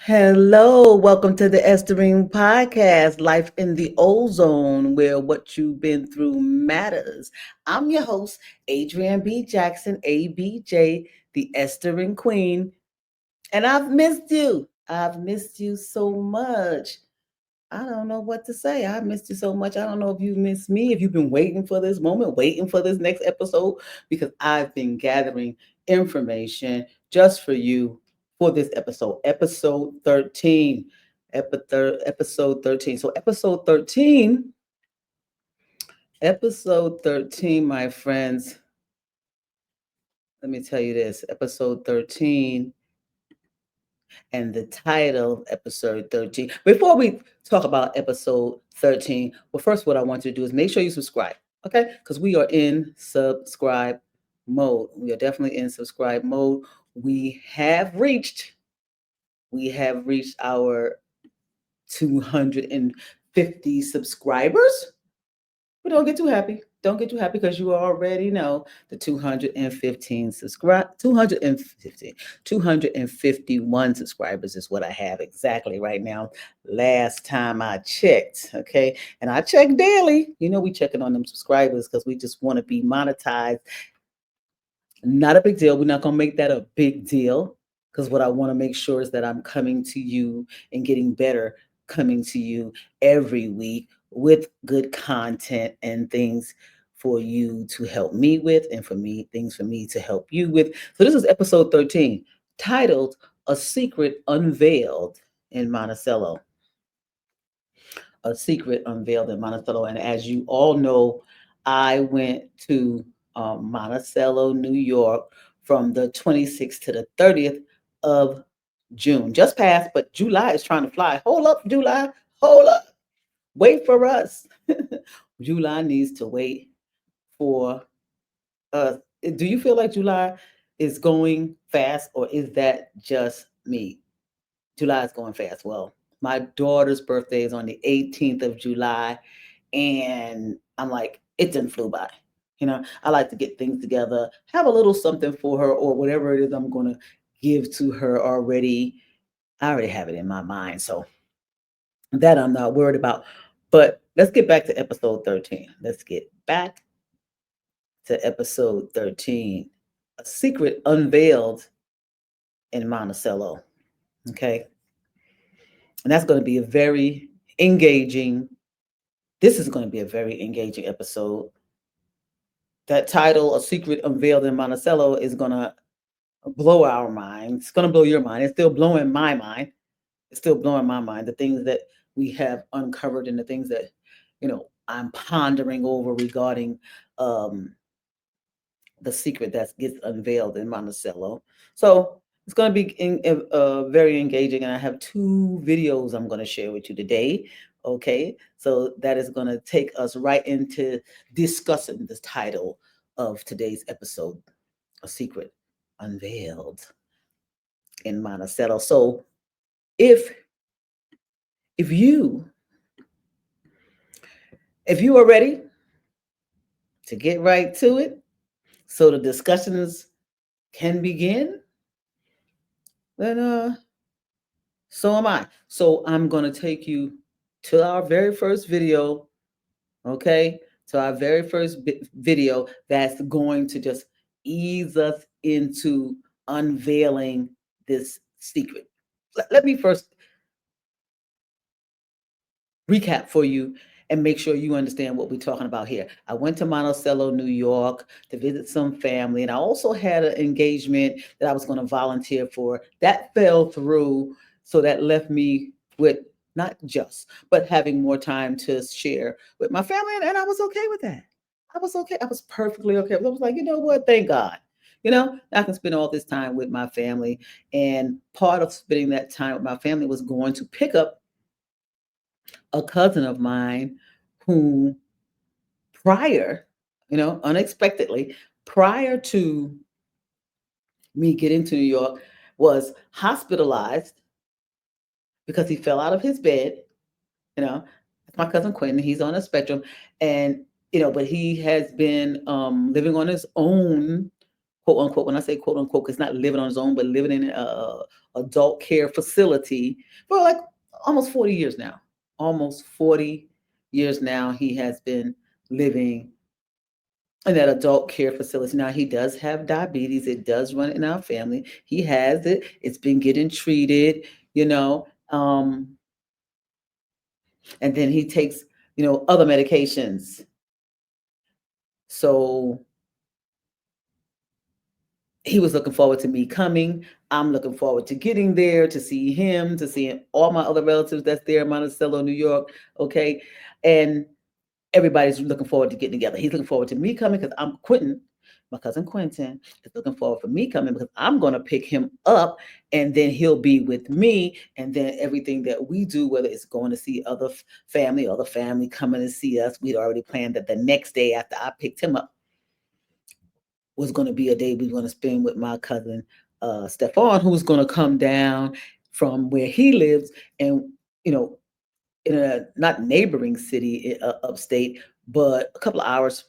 Hello, welcome to the Esthering Podcast, Life in the Ozone, where what you've been through matters. I'm your host, Adrienne B. Jackson, ABJ, the Esthering Queen, and I've missed you. I've missed you so much. I don't know what to say. I missed you so much. I don't know if you missed me, if you've been waiting for this moment, waiting for this next episode, because I've been gathering information just for you for this episode 13. Episode 13. So, episode 13, my friends, let me tell you this episode 13 and the title of episode 13. Before we talk about episode 13, well, first, what I want you to do is make sure you subscribe, okay? Because we are in subscribe mode. We are definitely in subscribe mode. We have reached our 250 subscribers. But don't get too happy. Don't get too happy because you already know the 251 subscribers is what I have exactly right now. Last time I checked, okay? And I check daily. You know, we checking on them subscribers because we just want to be monetized. Not a big deal. We're not going to make that a big deal because what I want to make sure is that I'm coming to you and getting better, coming to you every week with good content and things for you to help me with and things for me to help you with. So this is episode 13, titled A Secret Unveiled in Monticello. A Secret Unveiled in Monticello. And as you all know, I went to Monticello, New York from the 26th to the 30th of June. Just passed, but July is trying to fly. Hold up, July. Hold up. Wait for us. July needs to wait for us. Do you feel like July is going fast, or is that just me? July is going fast. Well, my daughter's birthday is on the 18th of July, and I'm like, it didn't flew by. You know, I like to get things together, have a little something for her, or whatever it is I'm going to give to her already. I already have it in my mind. So that I'm not worried about. But let's get back to episode 13. Let's get back to episode 13. A secret unveiled in Monticello. Okay. And that's going to be a very engaging, this is going to be a very engaging episode. That title, A Secret Unveiled in Monticello, is going to blow our minds. It's going to blow your mind. It's still blowing my mind. It's still blowing my mind. The things that we have uncovered and the things that, I'm pondering over regarding the secret that gets unveiled in Monticello. So it's going to be very engaging. And I have 2 videos I'm going to share with you today. Okay. So that is going to take us right into discussing the title of today's episode, A Secret Unveiled in Monticello. So if if you if you are ready to get right to it, so the discussions can begin, then so am I. So I'm going to take you to our very first video, okay? To our very first video that's going to just ease us into unveiling this secret. Let me first recap for you and make sure you understand what we're talking about here. I went to Monticello, New York to visit some family, and I also had an engagement that I was going to volunteer for. That fell through, so that left me with not just, but having more time to share with my family, and I was okay with that. I was okay. I was perfectly okay. I was like, you know what? Thank God. I can spend all this time with my family. And part of spending that time with my family was going to pick up a cousin of mine who unexpectedly, prior to me getting to New York, was hospitalized because he fell out of his bed. It's my cousin Quinton. He's on a spectrum, and but he has been living on his own, quote unquote, when I say quote unquote, it's not living on his own, but living in a adult care facility for like almost 40 years now. Almost 40 years now, he has been living in that adult care facility. Now, he does have diabetes. It does run in our family. He has it. It's been getting treated, you know. And then he takes, other medications. So he was looking forward to me coming. I'm looking forward to getting there, to see him, to see all my other relatives that's there in Monticello, New York. Okay. And everybody's looking forward to getting together. He's looking forward to me coming because I'm Quinton. My cousin Quinton is looking forward for me coming because I'm going to pick him up and then he'll be with me. And then everything that we do, whether it's going to see other family coming to see us, we'd already planned that the next day after I picked him up was going to be a day we were going to spend with my cousin Stefan, who's going to come down from where he lives and, in a not neighboring city upstate, but a couple of hours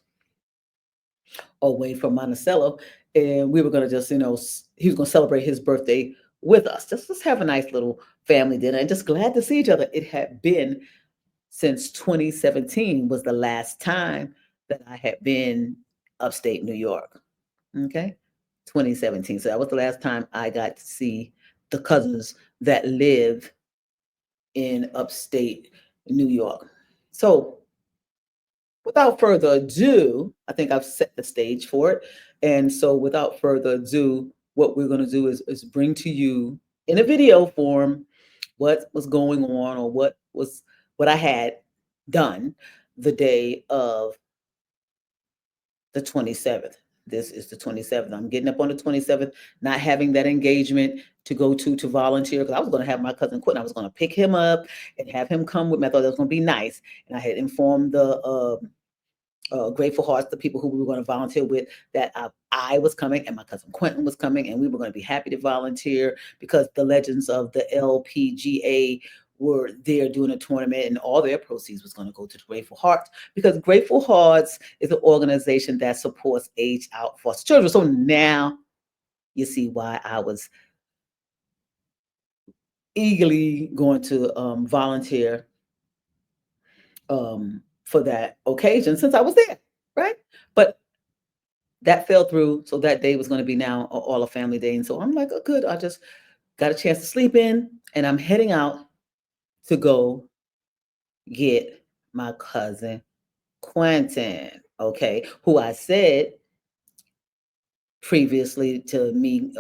away from Monticello. And we were going to just, he was going to celebrate his birthday with us. Just have a nice little family dinner and just glad to see each other. It had been since 2017 was the last time that I had been upstate New York. Okay. 2017. So that was the last time I got to see the cousins that live in upstate New York. So without further ado, I think I've set the stage for it. And so without further ado, what we're going to do is bring to you in a video form what was going on or what I had done the day of the 27th. This is the 27th. I'm getting up on the 27th, not having that engagement to go to volunteer because I was going to have my cousin Quinton. I was going to pick him up and have him come with me. I thought that was going to be nice. And I had informed the Grateful Hearts, the people who we were going to volunteer with, that I was coming and my cousin Quinton was coming, and we were going to be happy to volunteer because the legends of the LPGA were there doing a tournament and all their proceeds was going to go to the Grateful Hearts because Grateful Hearts is an organization that supports age out foster children. So now you see why I was eagerly going to volunteer for that occasion since I was there, right? But that fell through. So that day was going to be now all a family day. And so I'm like, oh, good. I just got a chance to sleep in and I'm heading out to go get my cousin Quinton, okay, who I said previously to me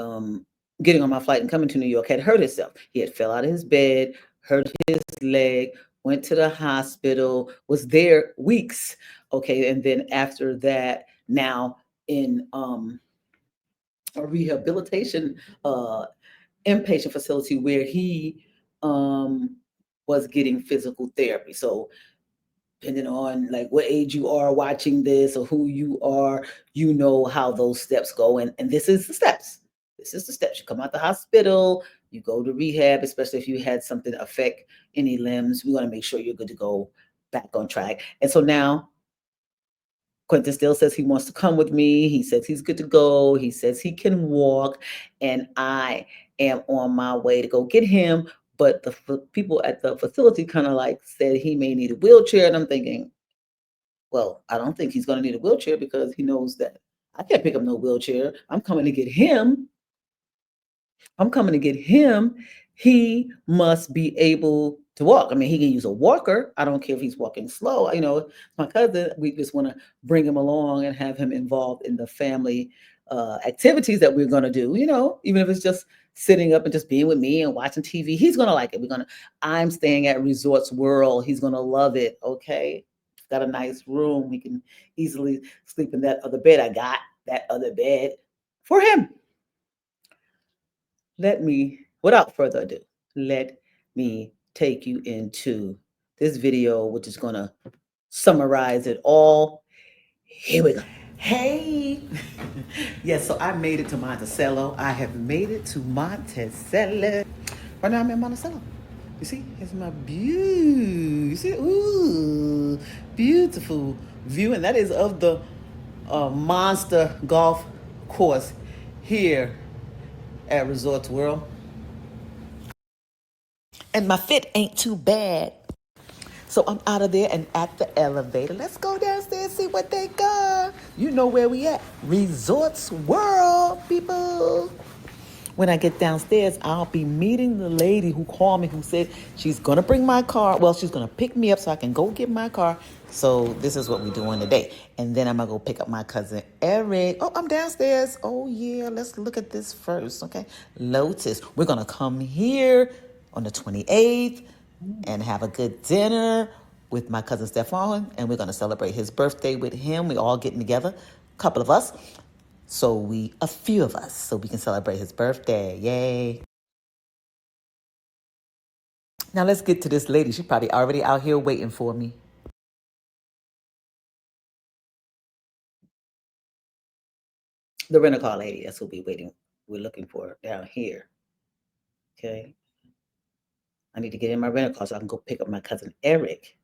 getting on my flight and coming to New York had hurt himself. He had fell out of his bed, hurt his leg, went to the hospital, was there weeks, okay, and then after that, now in a rehabilitation inpatient facility where he was getting physical therapy. So depending on like what age you are watching this or who you are, you know how those steps go. And this is the steps. This is the steps. You come out the hospital, you go to rehab, especially if you had something affect any limbs. We want to make sure you're good to go back on track. And so now Quentin still says he wants to come with me. He says he's good to go. He says he can walk. And I am on my way to go get him. But the people at the facility kind of like said he may need a wheelchair. And I'm thinking, well, I don't think he's going to need a wheelchair because he knows that I can't pick up no wheelchair. I'm coming to get him. I'm coming to get him. He must be able to walk. I mean, he can use a walker. I don't care if he's walking slow. My cousin, we just want to bring him along and have him involved in the family activities that we're going to do, even if it's just sitting up and just being with me and watching TV. He's going to like it. I'm staying at Resorts World. He's going to love it. Okay. Got a nice room. We can easily sleep in that other bed. I got that other bed for him. Without further ado, let me take you into this video, which is going to summarize it all. Here we go. Hey. Yes, so I made it to Monticello. I have made it to Monticello. Right now I'm in Monticello. You see, here's my view. You see, ooh, beautiful view. And that is of the Monster Golf Course here at Resorts World. And my fit ain't too bad. So I'm out of there and at the elevator. Let's go downstairs, see what they got. You know where we at. Resorts World, people. When I get downstairs, I'll be meeting the lady who called me, who said she's gonna bring my car. Well, she's gonna pick me up so I can go get my car. So this is what we're doing today. And then I'm gonna go pick up my cousin Eric. Oh, I'm downstairs. Oh yeah, let's look at this first, okay? Lotus. We're gonna come here on the 28th and have a good dinner with my cousin Stefan, and we're gonna celebrate his birthday with him. We all getting together, a couple of us. A few of us, so we can celebrate his birthday. Yay. Now let's get to this lady. She's probably already out here waiting for me. The rental car lady, that's what we're looking for down here. Okay. I need to get in my rental car so I can go pick up my cousin Eric.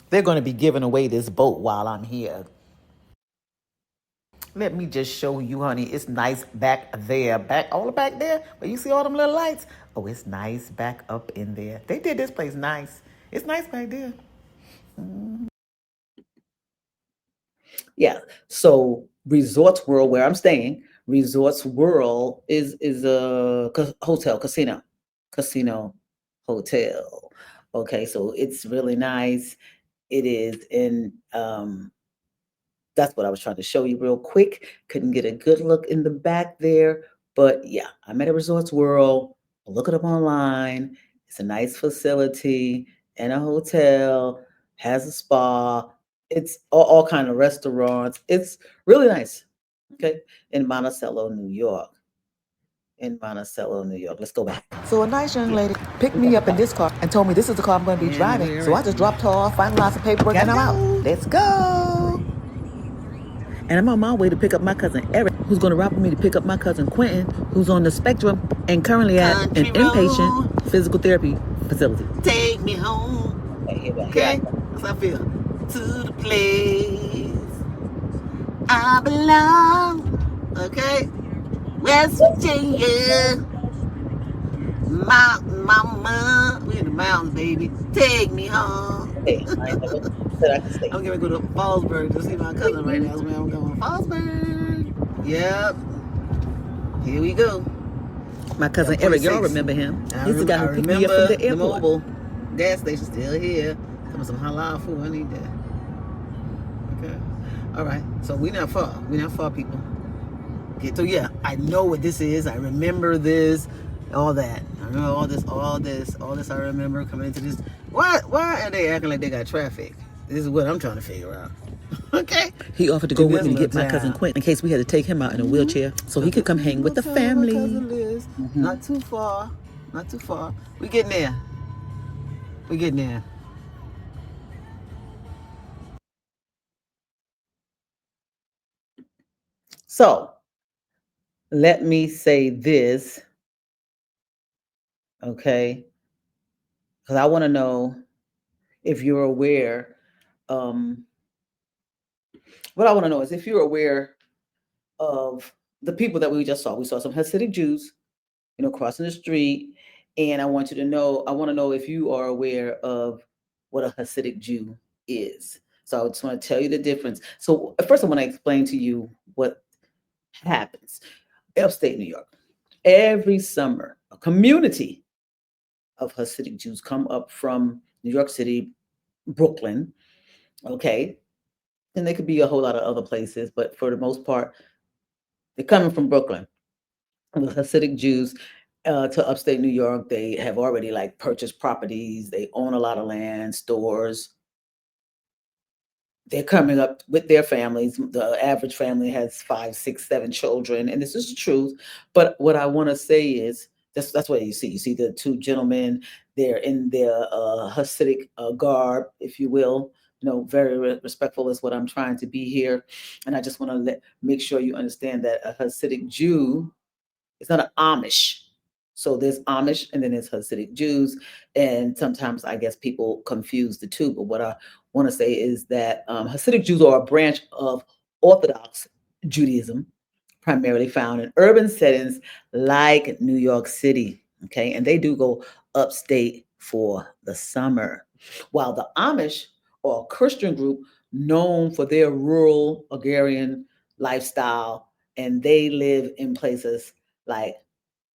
They're going to be giving away this boat while I'm here. Let me just show you, honey. It's nice back there. All the back there. But you see all them little lights? Oh, it's nice back up in there. They did this place nice. It's nice back there. Yeah. So Resorts World, where I'm staying, Resorts World is a hotel, casino hotel. Okay, so it's really nice. It is in that's what I was trying to show you real quick. Couldn't get a good look in the back there, but yeah, I'm at a Resorts World. Look it up online. It's a nice facility and a hotel, has a spa. It's all kind of restaurants. It's really nice. Okay, in Monticello, New York. Let's go back. So a nice young lady picked me up in this car and told me this is the car I'm going to be driving. So I just dropped her off, finalized some paperwork, and I'm out. Let's go. And I'm on my way to pick up my cousin Eric, who's going to ride with me to pick up my cousin Quinton, who's on the spectrum and currently at an inpatient physical therapy facility. Take me home. Okay? That's how I feel. To the place I belong. Okay? West Virginia. Mountain mama. We in the mountains, baby. Take me home. Hey, I'm going to go to Fallsburg to see my cousin right now. That's where I'm going. Fallsburg. Yep. Here we go. My cousin Eric, y'all remember him? He's the guy who picked me up from the airport. The mobile gas station still here. Some halal food. I need that. Okay. All right. So we not far. People. Okay. So yeah, I know what this is. I remember this. All that. I remember all this I remember coming into this. Why are they acting like they got traffic? This is what I'm trying to figure out. Okay. He offered to go with me to get my cousin Quint in case we had to take him out in a wheelchair so he could come hang with the family. Not too far. We getting there. So let me say this. Okay. Because I want to know if you're aware. What I want to know is if you're aware of the people that we just saw. We saw some Hasidic Jews, crossing the street. And I want to know if you are aware of what a Hasidic Jew is. So I just want to tell you the difference. So first I want to explain to you what happens. Upstate New York. Every summer, a community of Hasidic Jews come up from New York City, Brooklyn, okay? And they could be a whole lot of other places, but for the most part, they're coming from Brooklyn. The Hasidic Jews to upstate New York, they have already purchased properties. They own a lot of land, stores. They're coming up with their families. The average family has 5, 6, 7 children, and this is the truth. But what I want to say is that's what you see. You see the two gentlemen. They're in their Hasidic garb, if you will. Very respectful is what I'm trying to be here, and I just want to make sure you understand that a Hasidic Jew is not an Amish. So there's Amish and then there's Hasidic Jews, and sometimes I guess people confuse the two. But what I want to say is that Hasidic Jews are a branch of Orthodox Judaism, primarily found in urban settings like New York City. Okay, and they do go upstate for the summer, while the Amish are a Christian group known for their rural agrarian lifestyle, and they live in places like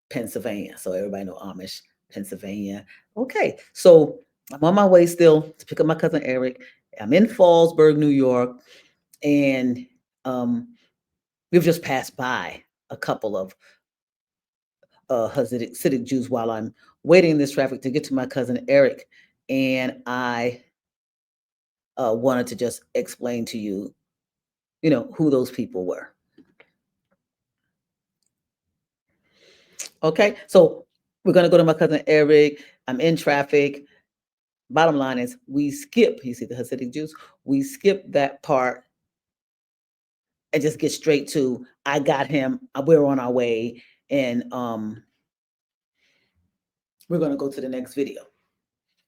Pennsylvania. So everybody know Amish, Pennsylvania. Okay, so I'm on my way still to pick up my cousin Eric. I'm in Fallsburg, New York, and we've just passed by a couple of Hasidic Jews while I'm waiting in this traffic to get to my cousin Eric, and I wanted to just explain to you, who those people were. Okay, so we're gonna go to my cousin Eric. I'm in traffic. Bottom line is, we skip. You see the Hasidic Jews. We skip that part and just get straight to I got him. We're on our way, and we're gonna go to the next video.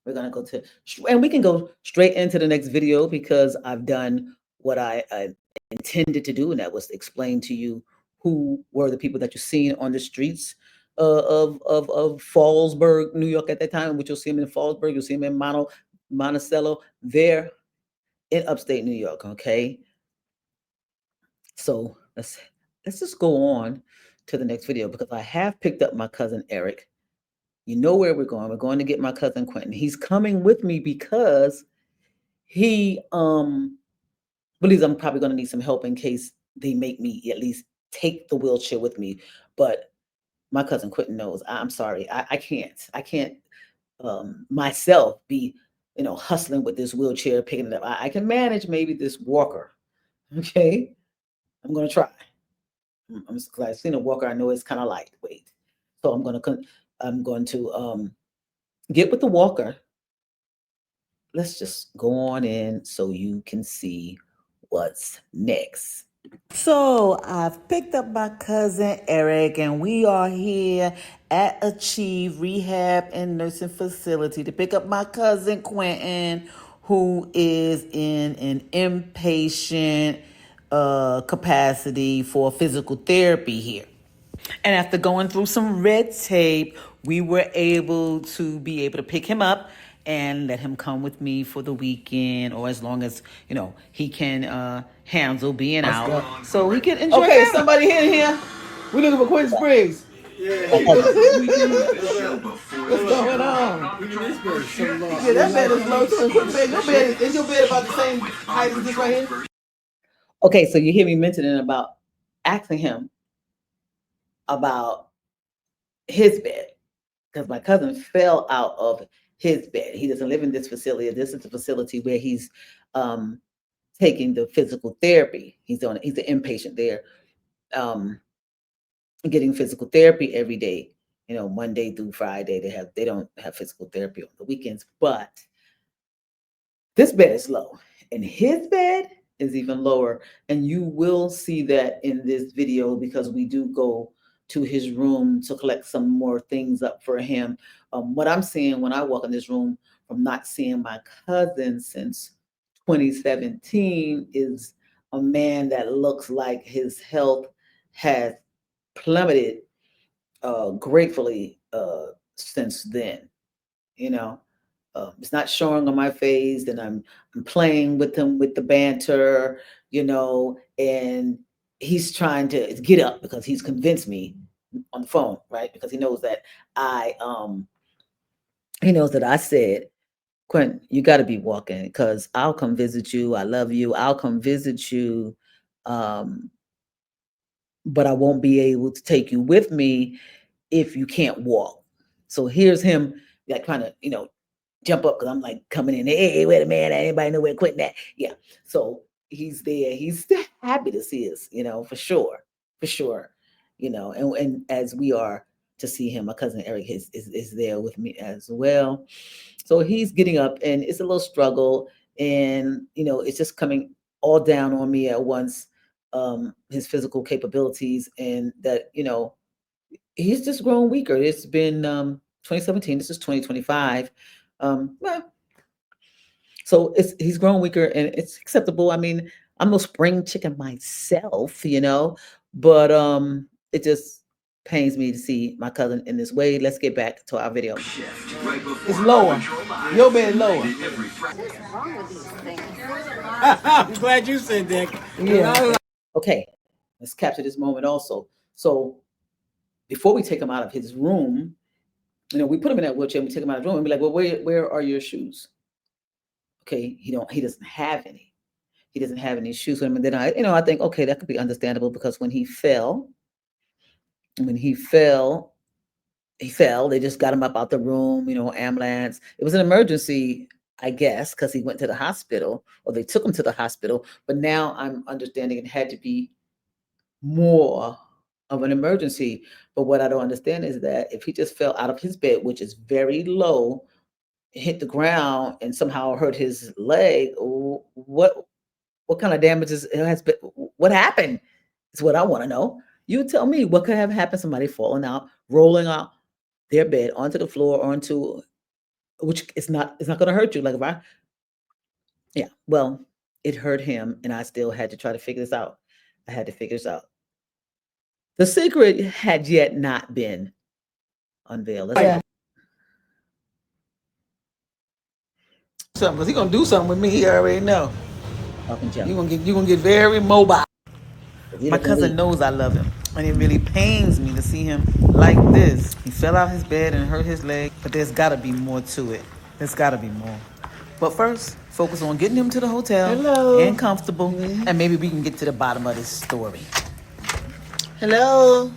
We're gonna go to, and we can go straight into the next video because I've done what I intended to do, and that was to explain to you who were the people that you've seen on the streets of Fallsburg, New York at that time, which you'll see them in Fallsburg, you'll see them in Monticello. They're in upstate New York. Okay, so let's just go on to the next video because I have picked up my cousin Eric. You know where we're going. We're going to get my cousin Quinton. He's coming with me because he believes I'm probably going to need some help in case they make me at least take the wheelchair with me. But my cousin Quinton knows I'm sorry. I can't myself be, hustling with this wheelchair, picking it up. I can manage maybe this walker. Okay. I'm going to try. I'm just glad I've seen a walker. I know it's kind of lightweight. So I'm going to get with the walker. Let's just go on in so you can see what's next. So I've picked up my cousin Eric, and we are here at Achieve Rehab and Nursing Facility to pick up my cousin Quinton, who is in an inpatient capacity for physical therapy here. And after going through some red tape, we were able to pick him up and let him come with me for the weekend, or as long as he can handle being out, so he can enjoy. Okay, somebody here. We looking for Quinton Springs. Yeah. What's going on? Yeah, that bed is low too. Is your bed about the same height as this right here? Okay, so you hear me mentioning about asking him about his bed, because my cousin fell out of his bed. He doesn't live in this facility. This is the facility where he's taking the physical therapy. He's an inpatient there, getting physical therapy every day. Monday through Friday. They don't have physical therapy on the weekends, but this bed is low, and his bed is even lower. And you will see that in this video because we do go to his room to collect some more things up for him. What I'm seeing when I walk in this room from not seeing my cousin since 2017 is a man that looks like his health has plummeted gratefully since then. It's not showing on my face, and I'm playing with him with the banter, and he's trying to get up because he's convinced me on the phone, right? Because he knows that I said, Quentin, you got to be walking because I'll come visit you. I love you. I'll come visit you. But I won't be able to take you with me if you can't walk. So here's him like trying to, jump up because I'm like coming in. Hey, wait a minute. Anybody know where Quentin at? Yeah. So he's there. He's happy to see us, for sure. For sure. And as we are to see him, my cousin Eric is there with me as well. So he's getting up and it's a little struggle. And, it's just coming all down on me at once, his physical capabilities, and that, he's just grown weaker. It's been 2017. This is 2025. Well, so he's grown weaker, and it's acceptable. I mean, I'm no spring chicken myself, But it just pains me to see my cousin in this way. Let's get back to our video. It's lower. Your bed lower. I'm glad you said that. Yeah. Okay, let's capture this moment also. So before we take him out of his room, we put him in that wheelchair and we take him out of the room and be like, well, where are your shoes? Okay, he doesn't have any. He doesn't have any shoes with him. And then I think, okay, that could be understandable because when he fell. They just got him up out the room, ambulance. It was an emergency, I guess, because he went to the hospital or they took him to the hospital. But now I'm understanding it had to be more of an emergency. But what I don't understand is that if he just fell out of his bed, which is very low, hit the ground and somehow hurt his leg, what kind of damages it has been? What happened? Is what I want to know. You tell me what could have happened. Somebody falling out, rolling out their bed onto the floor, onto which it's not going to hurt you. Like if I, yeah, well, it hurt him, and I still had to try to figure this out. I had to figure this out. The secret had yet not been unveiled. Yeah. Something, because he gonna do something with me. He already know. Talking junk. You gonna get very mobile. My cousin knows I love him, and it really pains me to see him like this. He fell out his bed and hurt his leg, but there's got to be more to it. There's got to be more. But first, focus on getting him to the hotel. Hello. And comfortable, and maybe we can get to the bottom of this story. Hello.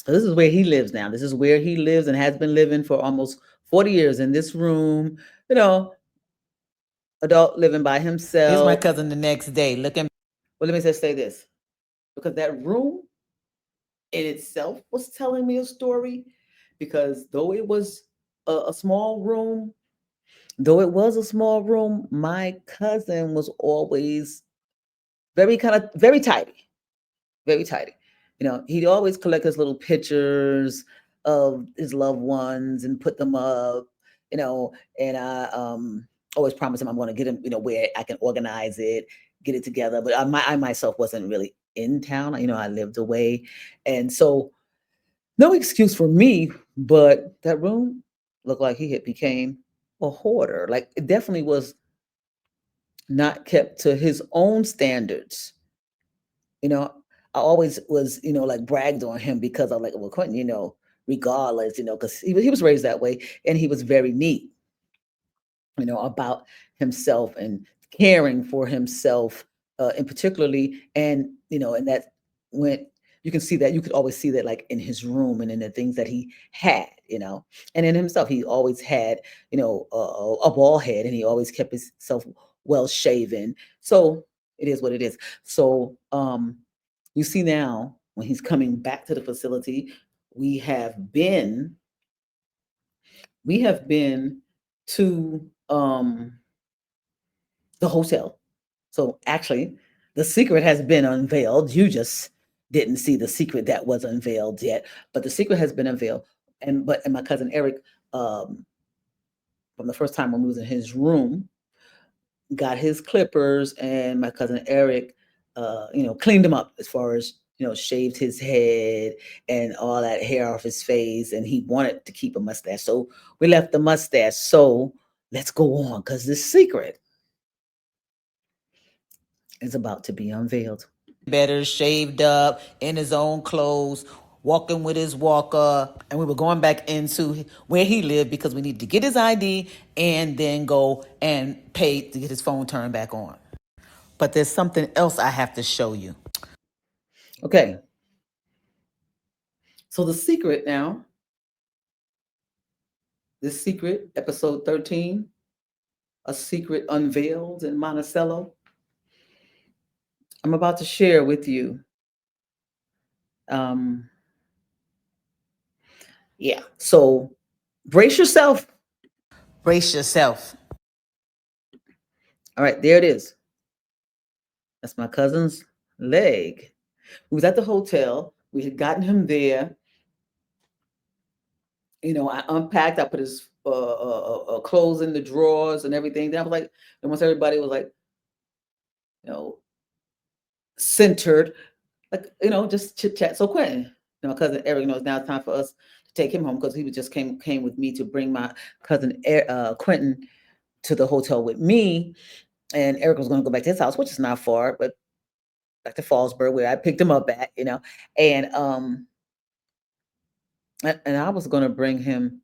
So this is where he lives now. This is where he lives and has been living for almost 40 years in this room, adult living by himself. Here's my cousin the next day looking. Well, let me just say this, because that room in itself was telling me a story, because though it was a small room, my cousin was always very tidy, very tidy. He'd always collect his little pictures of his loved ones and put them up, and I always promised him I'm going to get him, where I can organize it, get it together. But I myself wasn't really in town. I lived away. And so no excuse for me, but that room looked like he had became a hoarder. Like it definitely was not kept to his own standards. You know, I always was, like bragged on him because I'm like, well, Quinton, regardless, because he was raised that way and he was very neat, about himself and caring for himself, and particularly, and that when you can see that, you could always see that like in his room and in the things that he had, and in himself, he always had, a bald head and he always kept himself well shaven. So it is what it is. So, you see now when he's coming back to the facility, we have been we have been to the hotel. So actually, the secret has been unveiled. You just didn't see the secret that was unveiled yet, but the secret has been unveiled. And my cousin Eric, from the first time when we was in his room, got his clippers, and my cousin Eric, cleaned him up as far as shaved his head and all that hair off his face, and he wanted to keep a mustache, so we left the mustache. So let's go on, because this secret is about to be unveiled. Better shaved up in his own clothes, walking with his walker, and we were going back into where he lived because we needed to get his ID and then go and pay to get his phone turned back on. But there's something else I have to show you. Okay. So the secret now, this secret, episode 13, a secret unveiled in Monticello. I'm about to share with you. Yeah. So brace yourself. Brace yourself. All right, there it is. That's my cousin's leg. We was at the hotel. We had gotten him there. I unpacked. I put his clothes in the drawers and everything. Then I was like, and once everybody was like, you know, centered, like, just chit chat. So Quentin, my cousin Eric, it's now time for us to take him home because he was just came with me to bring my cousin Quentin to the hotel with me, and Eric was going to go back to his house, which is not far, but back to Fallsburg where I picked him up at, and and I was going to bring him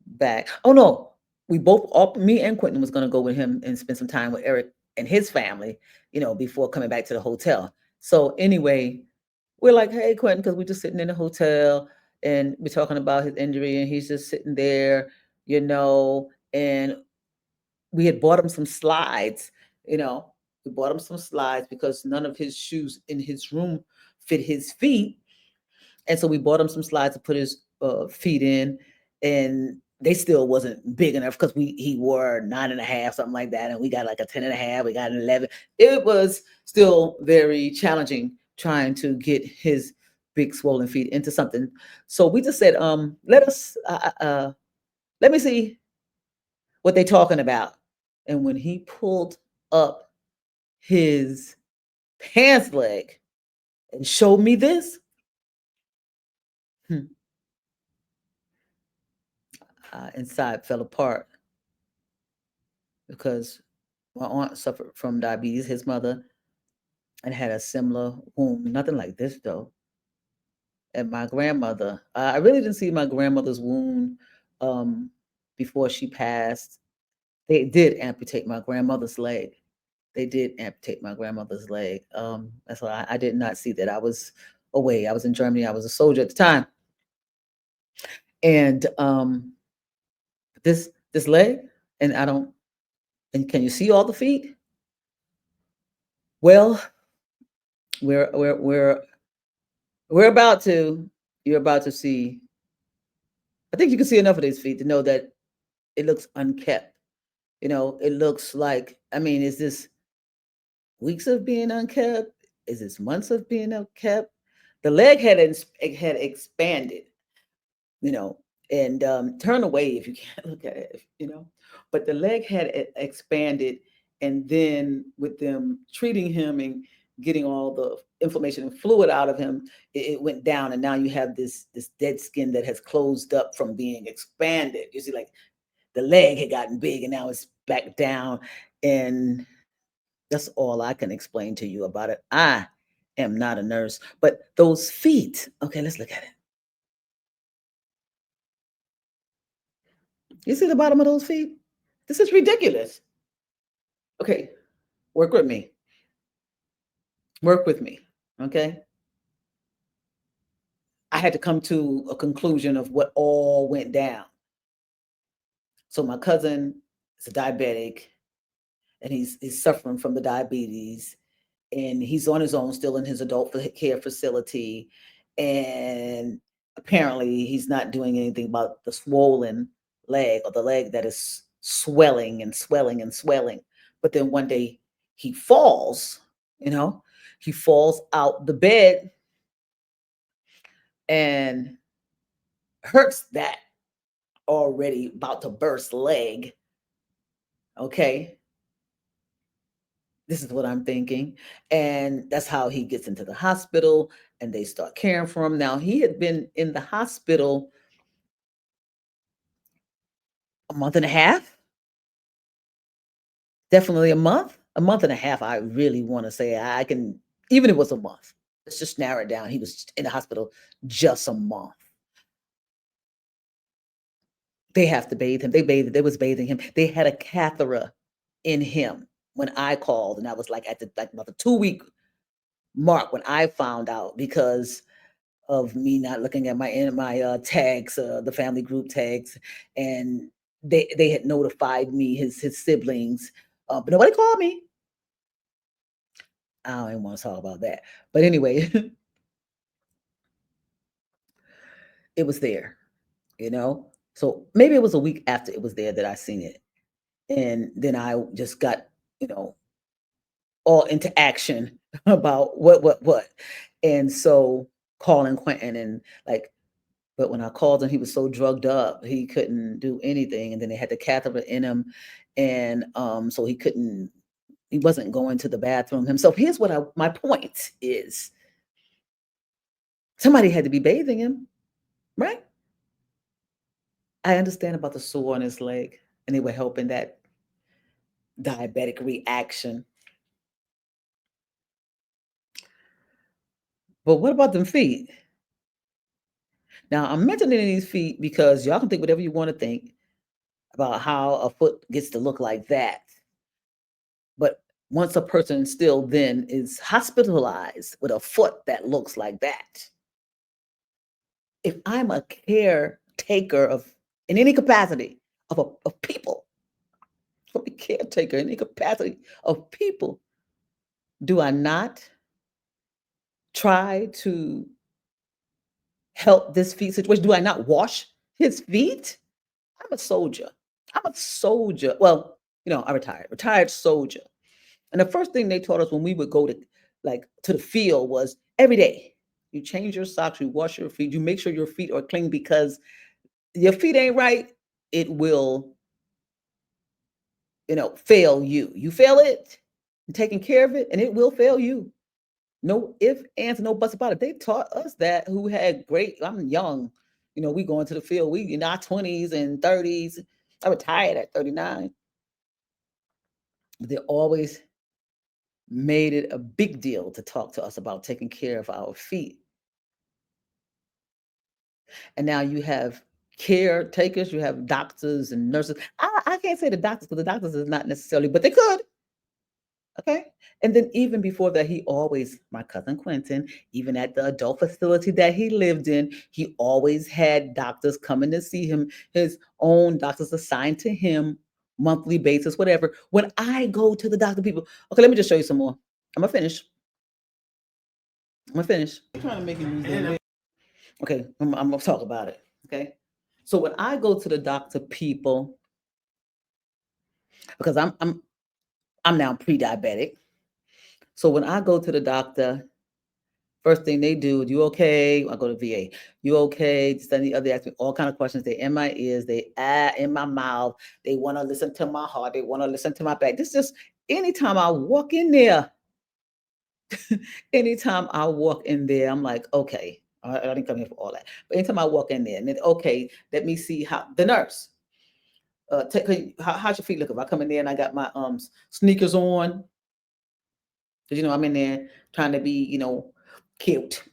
back. Oh no, we both, all me and Quentin was going to go with him and spend some time with Eric and his family, before coming back to the hotel. So anyway, we're like, hey, Quentin, because we're just sitting in the hotel and we're talking about his injury, and he's just sitting there, and we had bought him some slides, you know. We bought him some slides because none of his shoes in his room fit his feet. And so we bought him some slides to put his feet in, and they still wasn't big enough because he wore 9.5, something like that, and we got like a 10.5. We got an 11. It was still very challenging trying to get his big swollen feet into something. So we just said, let me see what they talking about. And when he pulled up his pants leg and showed me this, hmm, inside fell apart because my aunt suffered from diabetes, his mother, and had a similar wound. Nothing like this though. And my grandmother, I really didn't see my grandmother's wound um, before she passed. They did amputate my grandmother's leg. They did amputate my grandmother's leg. That's why I did not see that. I was away. I was in Germany. I was a soldier at the time. And this leg, and I don't. And can you see all the feet? Well, we're we're we're we're about to. You're about to see. I think you can see enough of these feet to know that it looks unkept. It looks like. I mean, is this weeks of being unkept? Is this months of being unkept? The leg it had expanded, you know, and turn away if you can't look at it, But the leg had expanded, and then with them treating him and getting all the inflammation and fluid out of him, it went down, and now you have this dead skin that has closed up from being expanded. You see, like the leg had gotten big, and now it's back down, and that's all I can explain to you about it. I am not a nurse, but those feet. Okay, let's look at it. You see the bottom of those feet? This is ridiculous. Okay, work with me. Work with me. Okay. I had to come to a conclusion of what all went down. So my cousin is a diabetic, and he's suffering from the diabetes, and he's on his own still in his adult care facility, and apparently he's not doing anything about the swollen leg, or the leg that is swelling and swelling and swelling. But then one day he falls, you know he falls out the bed and hurts that already about to burst leg. Okay, this is what I'm thinking. And that's how he gets into the hospital, and they start caring for him. Now, he had been in the hospital a month and a half, definitely a month and a half. I really want to say I can, even if it was a month, let's just narrow it down. He was in the hospital just a month. They have to bathe him. They was bathing him. They had a catheter in him when I called, and I was like at the like about the 2 week mark when I found out, because of me not looking at my tags, the family group tags, and they had notified me, his siblings, but nobody called me. I don't even want to talk about that. But anyway, it was there, you know. So maybe it was a week after it was there that I seen it, and then I just got, you know, all into action about what, and so calling Quentin and like. But when I called him, he was so drugged up, he couldn't do anything, and then they had the catheter in him, and, so he couldn't He wasn't going to the bathroom himself. Here's what my point is: somebody had to be bathing him, right? I understand about the sore on his leg, and they were helping that diabetic reaction. But what about them feet? Now, I'm mentioning these feet because y'all can think whatever you want to think about how a foot gets to look like that. But once a person still then is hospitalized with a foot that looks like that, if I'm a caretaker of, in any capacity, of people, I'm a caretaker in any capacity of people, do I not try to help this feet situation? Do I not wash his feet? I'm a soldier. I'm a soldier. Well, I retired soldier. And the first thing they taught us when we would go to the field was every day. You change your socks, you wash your feet, you make sure your feet are clean because your feet ain't right, it will, fail you. You fail it, taking care of it, and it will fail you. No ifs, ands, no buts about it. They taught us that who had great, I'm young, we going to the field, we in our 20s and 30s. I retired at 39. But they always made it a big deal to talk to us about taking care of our feet. And now you have caretakers, you have doctors and nurses. I can't say the doctors because the doctors is not necessarily, but they could. Okay. And then even before that, he always, my cousin Quinton, even at the adult facility that he lived in, he always had doctors coming to see him, his own doctors assigned to him, monthly basis, whatever. When I go to the doctor, people, okay, let me just show you some more. I'm gonna finish. I'm gonna finish. I'm trying to make it easy. Okay, I'm gonna talk about it. Okay. So when I go to the doctor, people, because I'm now pre-diabetic. So when I go to the doctor, first thing they do, you okay? I go to VA. You okay? Just any other, ask me all kind of questions. They in my ears, they in my mouth. They want to listen to my heart. They want to listen to my back. This just anytime I walk in there, anytime I walk in there, I'm like, okay, I didn't come here for all that. But anytime I walk in there, and then okay, let me see how the nurse. How's your feet look? If I come in there and I got my sneakers on, because I'm in there trying to be cute.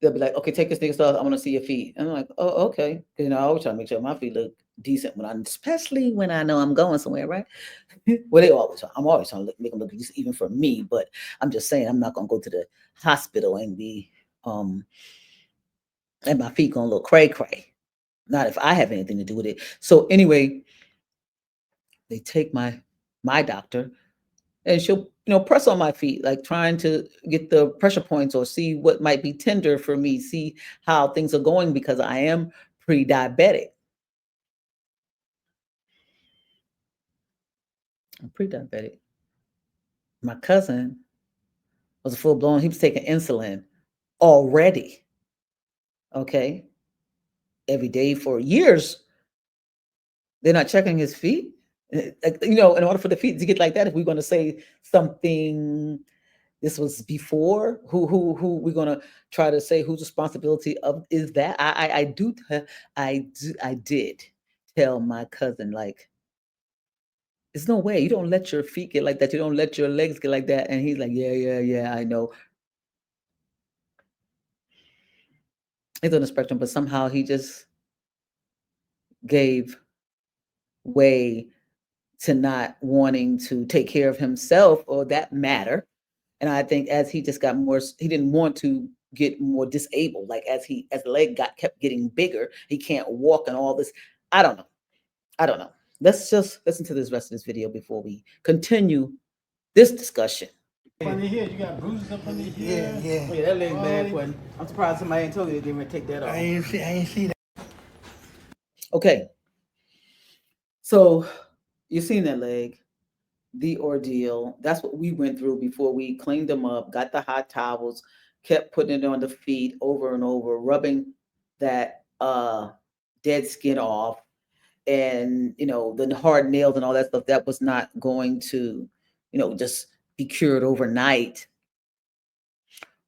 They'll be like, okay, take your sneakers off. I want to see your feet. And I'm like, oh, okay. Because I always try to make sure my feet look decent especially when I know I'm going somewhere, right? Well, I'm always trying to make them look decent, even for me. But I'm just saying, I'm not gonna go to the hospital and be and my feet gonna look cray cray. Not if I have anything to do with it. So anyway, they take my doctor and she'll press on my feet, like trying to get the pressure points or see what might be tender for me, see how things are going because I am pre-diabetic. I'm pre-diabetic. My cousin was full blown, he was taking insulin already, okay, every day for years. They're not checking his feet. In order for the feet to get like that, if we're going to say something, this was before, who we're going to try to say whose responsibility of is that? I did tell my cousin, like, there's no way you don't let your feet get like that, you don't let your legs get like that. And he's like, yeah, I know. He's on the spectrum, but somehow he just gave way to not wanting to take care of himself or that matter. And I think as he just got more, he didn't want to get more disabled. Like as the leg kept getting bigger, he can't walk and all this. I don't know. I don't know. Let's just listen to this rest of this video before we continue this discussion. Funny here, you got bruises up on your Yeah, head. yeah. Oh, yeah, that leg's bad, Quentin. I'm surprised somebody ain't told you they didn't take that off. I ain't see that. Okay. So you seen that leg, the ordeal. That's what we went through before we cleaned them up, got the hot towels, kept putting it on the feet over and over, rubbing that dead skin off. and the hard nails and all that stuff, that was not going to just be cured overnight.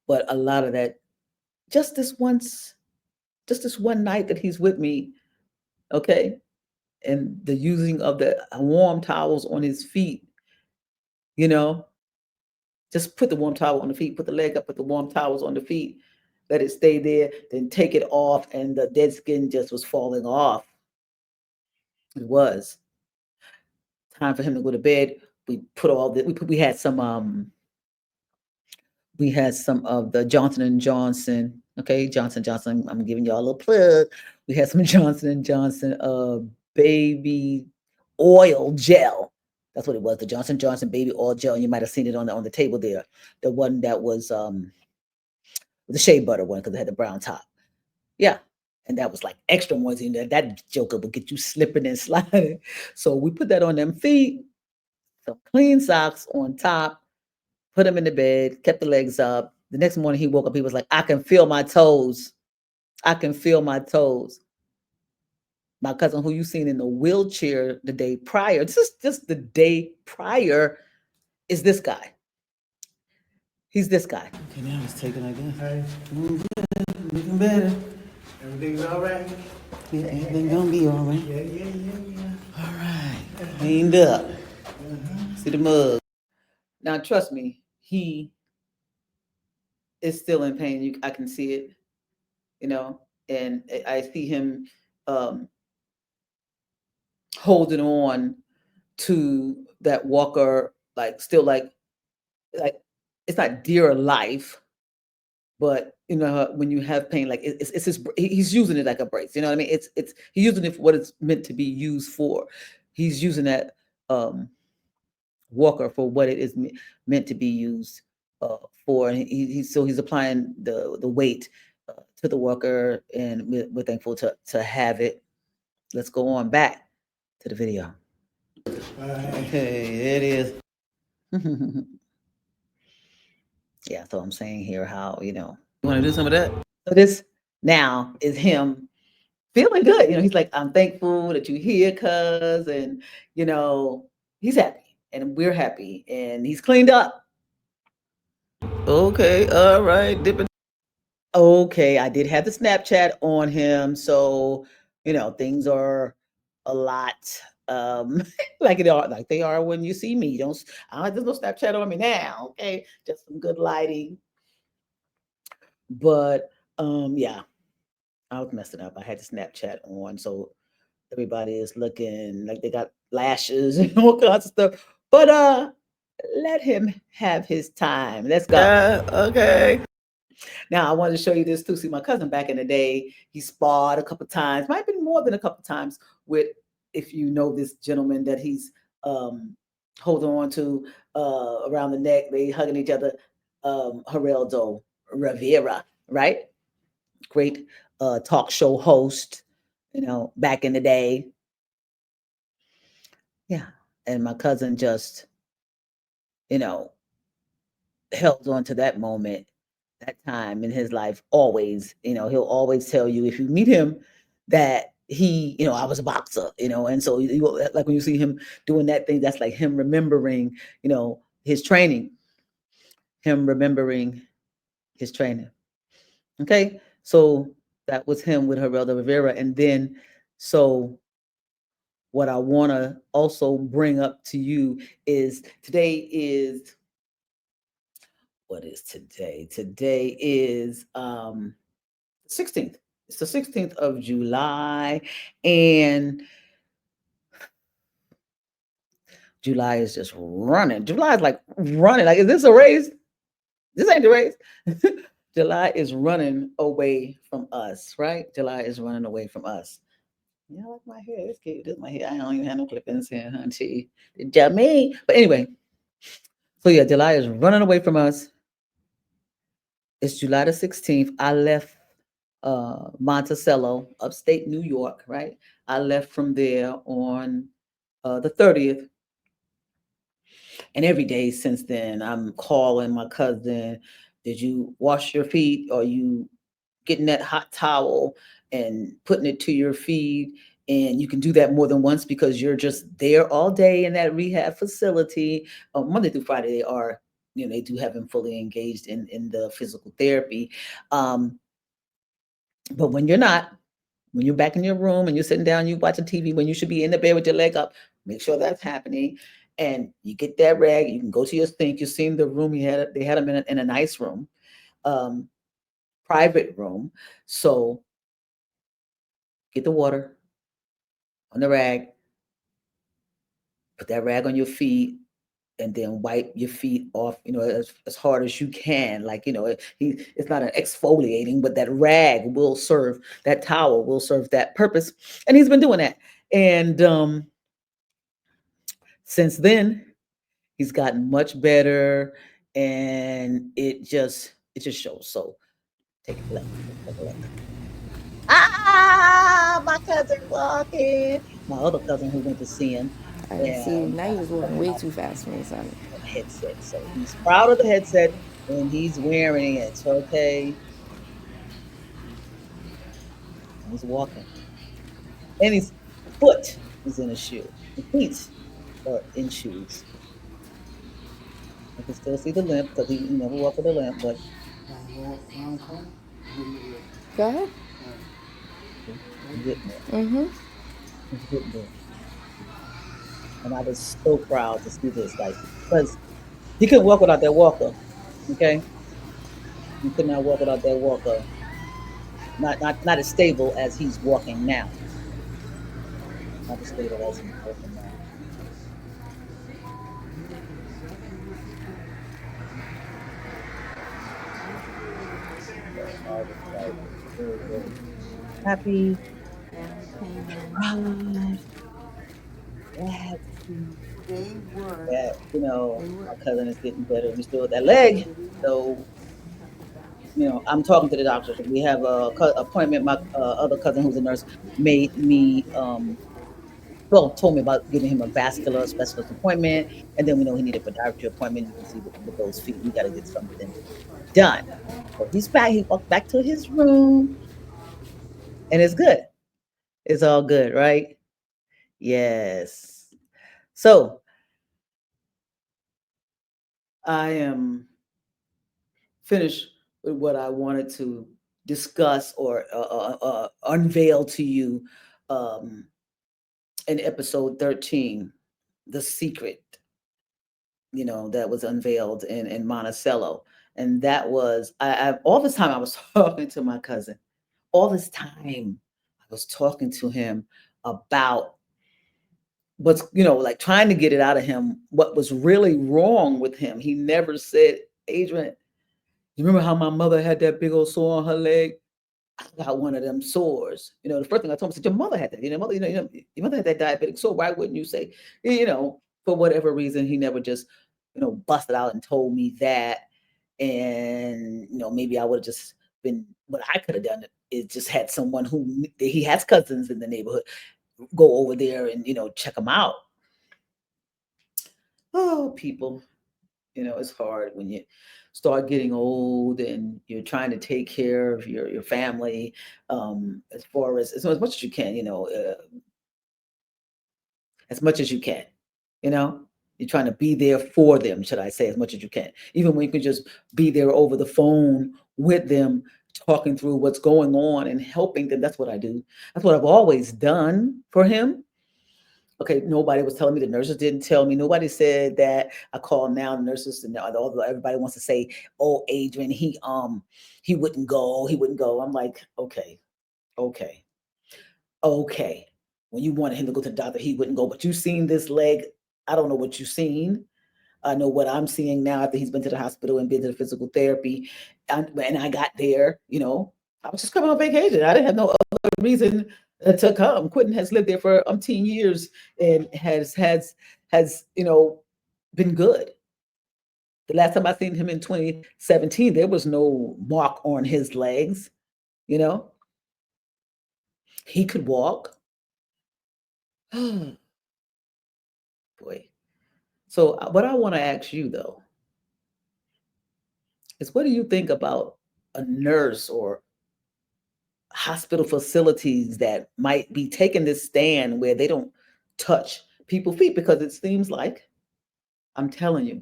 But a lot of that, just this once, just this one night that he's with me, okay, and the using of the warm towels on his feet, you know just put the warm towel on the feet, put the leg up, put the warm towels on the feet, let it stay there, then take it off, and the dead skin just was falling off. It was time for him to go to bed. We put all the we had some of the Johnson and Johnson. Okay, Johnson Johnson. I'm giving y'all a little plug. We had some Johnson and Johnson baby oil gel. That's what it was. The Johnson Johnson baby oil gel. You might have seen it on the table there. The one that was the shea butter one, because it had the brown top. Yeah. And that was like extra moisty. That joker would get you slipping and sliding. So we put that on them feet, some clean socks on top, put him in the bed, kept the legs up. The next morning he woke up, he was like, I can feel my toes. I can feel my toes. My cousin, who you seen in the wheelchair the day prior, this is just the day prior, is this guy. He's this guy. Okay, now it's taking like this. Hey. Looking better. Everything's all right? Yeah, everything gonna be all right. Yeah. All right. Cleaned up. See the mug. Now, trust me, he is still in pain. I can see it, and I see him holding on to that walker, like still like it's not dear life, but when you have pain, like it's his, he's using it like a brace. You know what I mean? It's he's using it for what it's meant to be used for. He's using that walker for what it is meant to be used for, and he's applying the weight to the walker, and we're thankful to have it. Let's go on back to the video. Okay, there it is. Yeah, so I'm saying here how you want to do some of that. So this now is him feeling good. He's like, I'm thankful that you're here, cuz, and he's happy, and we're happy, and he's cleaned up. Okay, all right, dipping. Okay, I did have the Snapchat on him, so things are a lot like they are when you see me. There's no Snapchat on me now. Okay, just some good lighting, but yeah, I was messing up. I had the Snapchat on, so everybody is looking like they got lashes and all kinds of stuff. But let him have his time. Let's go. Yeah, okay. Now I wanted to show you this too. See, my cousin back in the day, he sparred a couple times, might have been more than a couple times with, if you know this gentleman that he's holding on to around the neck, they hugging each other, Geraldo Rivera, right? Great talk show host, back in the day. Yeah. And my cousin just, you know, held on to that moment, that time in his life, always. He'll always tell you if you meet him that he, I was a boxer, and so like when you see him doing that thing, that's like him remembering, his training, him remembering his training. Okay. So that was him with Geraldo Rivera. And then, so what I want to also bring up to you is today is, what is today? Today is 16th. It's the 16th of July, and July is just running. July is like running. Like, is this a race? This ain't the race. July is running away from us, right? July is running away from us. Yeah, I like my hair. It's cute. This is my hair. I don't even have no clip-ins here, hunty. Jamie. But anyway, so yeah, July is running away from us. It's July the 16th. I left Monticello, upstate New York, right? I left from there on the 30th. And every day since then, I'm calling my cousin. Did you wash your feet? Or you getting that hot towel and putting it to your feet And you can do that more than once because you're just there all day in that rehab facility. Monday through Friday, they are, they do have him fully engaged in the physical therapy. Um, but when you're not, when you're back in your room and you're sitting down, you watching TV, when you should be in the bed with your leg up, make sure that's happening. And you get that rag, you can go to your sink. You've seen the room they had him in a nice room, um, private room. So get the water on the rag, put that rag on your feet, and then wipe your feet off, as hard as you can. Like, it's not an exfoliating, but that rag will serve, that towel will serve that purpose. And he's been doing that. And since then, he's gotten much better, and it just shows. So take a look. Take a look. Ah, my cousin walking. My other cousin who went to see him, I didn't see you. and Now you was walking talking way about too fast for me, son. a headset. So he's proud of the headset and he's wearing it. Okay. And he's walking. And his foot is in a shoe. His feet are in shoes. I can still see the limp because he never walked with a limp, but Go ahead. he's getting there. Mm-hmm. He's getting there. And I was so proud to see this, like, because he couldn't walk without that walker. Okay. He could not walk without that walker. Not as stable as he's walking now. Not as stable as he's walking now. So I was like very, very happy, proud, glad to see that, my cousin is getting better. He's still with that leg. So, I'm talking to the doctors. We have a appointment. My other cousin, who's a nurse, made me, well, told me about giving him a vascular specialist appointment. And then we know he needed a podiatry appointment. You can see with those feet, we got to get something done. So he's back. He walked back to his room and it's good. It's all good, right? Yes. So I am finished with what I wanted to discuss or unveil to you um, in episode 13, the secret, that was unveiled in Monticello. And that was, all this time I was talking to my cousin. All this time I was talking to him about what's, like trying to get it out of him, what was really wrong with him. He never said, Adrian, you remember how my mother had that big old sore on her leg? I got one of them sores. The first thing I told him, I said, your mother had that. Your mother had that diabetic sore. Why wouldn't you say, for whatever reason, he never just, busted out and told me that. And, maybe I would have just been, what I could have done is just had someone he has cousins in the neighborhood, go over there and, check him out. Oh, people, it's hard when you start getting old and you're trying to take care of your family, as far as much as you can, as much as you can, you know. You're trying to be there for them, should I say, as much as you can. Even when you can just be there over the phone with them, talking through what's going on and helping them. That's what I do. That's what I've always done for him. Okay, nobody was telling me. The nurses didn't tell me. Nobody said that. I call now the nurses, and everybody wants to say, "Oh, Adrian, he wouldn't go. He wouldn't go." I'm like, okay, okay, okay. When you wanted him to go to the doctor, he wouldn't go. But you seen this leg. I don't know what you seen. I know what I'm seeing now after he's been to the hospital and been to the physical therapy. And I got there, I was just coming on vacation. I didn't have no other reason to come. Quinton has lived there for umpteen years and has been good. The last time I seen him in 2017, there was no mark on his legs. You know, he could walk. Boy. So what I want to ask you though is, what do you think about a nurse or hospital facilities that might be taking this stand where they don't touch people's feet because it seems like, I'm telling you,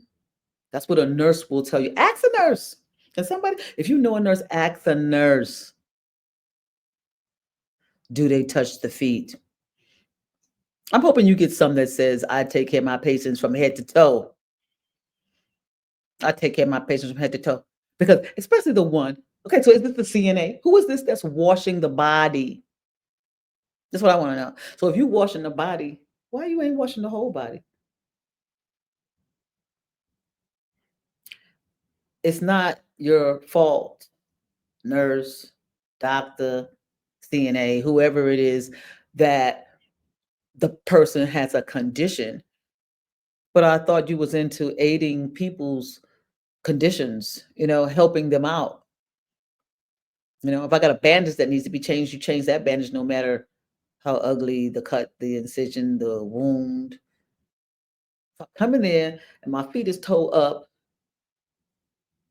that's what a nurse will tell you. Ask a nurse. And somebody, if you know a nurse, ask a nurse. Do they touch the feet? I'm hoping you get some that says, I take care of my patients from head to toe. I take care of my patients from head to toe. Because especially the one, okay, so is this the CNA? Who is this that's washing the body? That's what I want to know. So if you washing the body, why you ain't washing the whole body? It's not your fault, nurse, doctor, CNA, whoever it is, that the person has a condition. But I thought you was into aiding people's conditions, helping them out. If I got a bandage that needs to be changed, you change that bandage no matter how ugly the cut, the incision, the wound. If I come in there and my feet is toe up,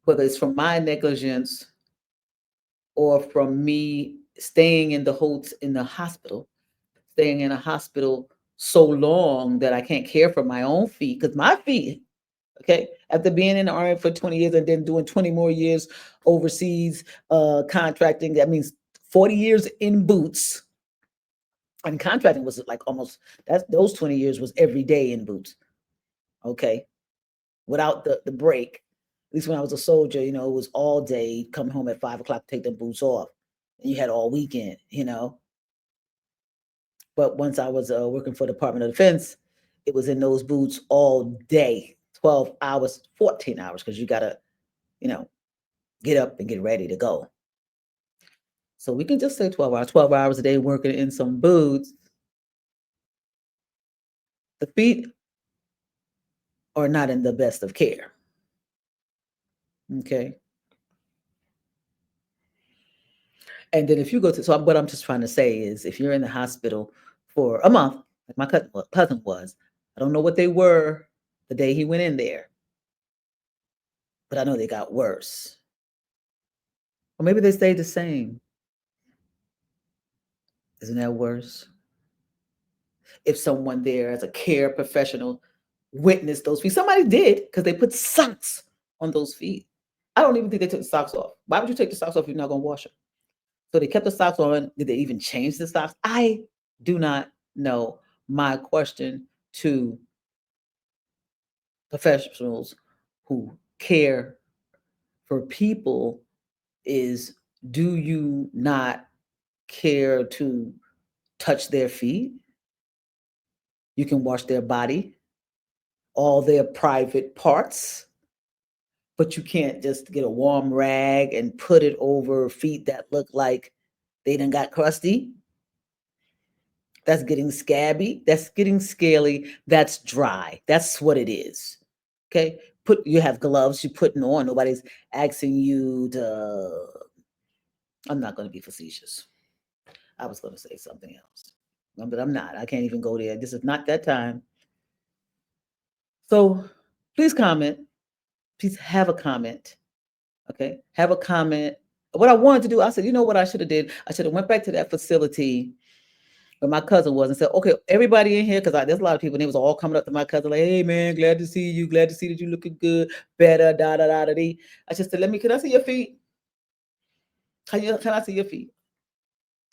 whether it's from my negligence or from me staying in the hospital, staying in a hospital so long that I can't care for my own feet, because my feet, okay, after being in the Army for 20 years and then doing 20 more years overseas, contracting, that means 40 years in boots. And contracting was like almost, those 20 years was every day in boots, okay, without the break. At least when I was a soldier, it was all day, come home at 5 o'clock, take the boots off. And you had all weekend. But once I was working for the Department of Defense, it was in those boots all day, 12 hours, 14 hours, because you got to, you know, get up and get ready to go. So we can just say 12 hours a day working in some boots. The feet are not in the best of care. Okay. And then if you go to, so what I'm just trying to say is if you're in the hospital for a month, like my cousin was, I don't know what they were the day he went in there, but I know they got worse. Or maybe they stayed the same. Isn't that worse? If someone there as a care professional witnessed those feet, somebody did because they put socks on those feet. I don't even think they took the socks off. Why would you take the socks off if you're not going to wash them? So they kept the socks on. Did they even change the socks? I do not know. My question to professionals who care for people is, do you not care to touch their feet? You can wash their body, all their private parts, but you can't just get a warm rag and put it over feet that look like they done got crusty. That's getting scabby. That's getting scaly. That's dry. That's what it is. Okay. You have gloves you're putting on. Nobody's asking you to. I'm not going to be facetious. I was going to say something else, but I'm not. I can't even go there. This is not that time. So please comment. Please have a comment. Okay. Have a comment. What I wanted to do, I said, you know what I should have did? I should have went back to that facility where my cousin was and said, okay, everybody in here, because there's a lot of people, and they was all coming up to my cousin like, hey man, glad to see you, glad to see that you looking good, better, da da da da dee. I just said, can I see your feet? Can I see your feet?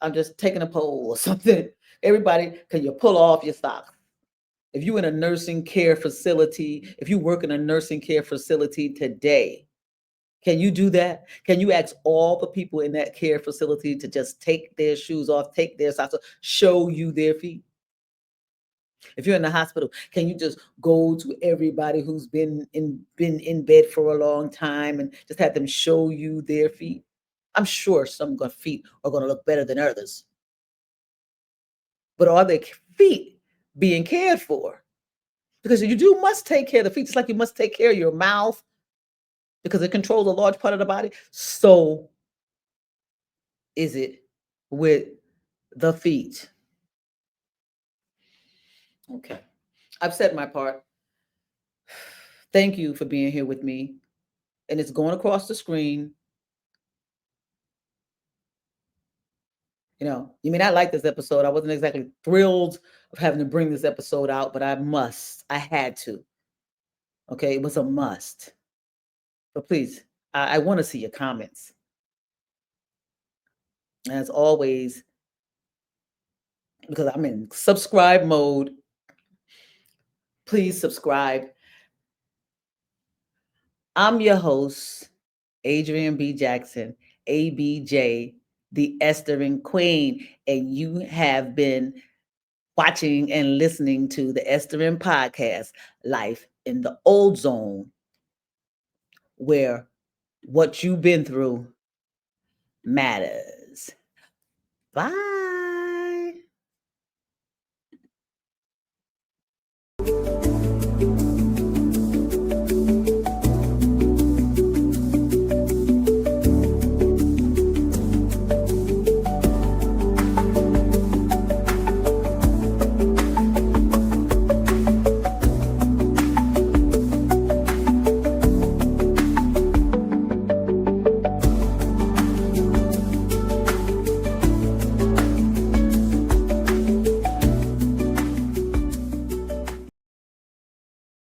I'm just taking a poll or something. Everybody, can you pull off your socks? If you in a nursing care facility, if you work in a nursing care facility today, can you do that? Can you ask all the people in that care facility to just take their shoes off, take their socks off, show you their feet? If you're in the hospital, can you just go to everybody who's been in bed for a long time and just have them show you their feet? I'm sure some feet are going to look better than others. But are their feet being cared for? Because you must take care of the feet, just like you must take care of your mouth, because it controls a large part of the body. So is it with the feet? Okay. I've said my part. Thank you for being here with me. And it's going across the screen. You may not like this episode. I wasn't exactly thrilled of having to bring this episode out, but I had to. Okay, it was a must. But please, I want to see your comments. As always, because I'm in subscribe mode, please subscribe. I'm your host, Adrian B. Jackson, ABJ, the Esthering Queen, and you have been watching and listening to the Esthering podcast, Life in the Old Zone, where what you've been through matters. Bye.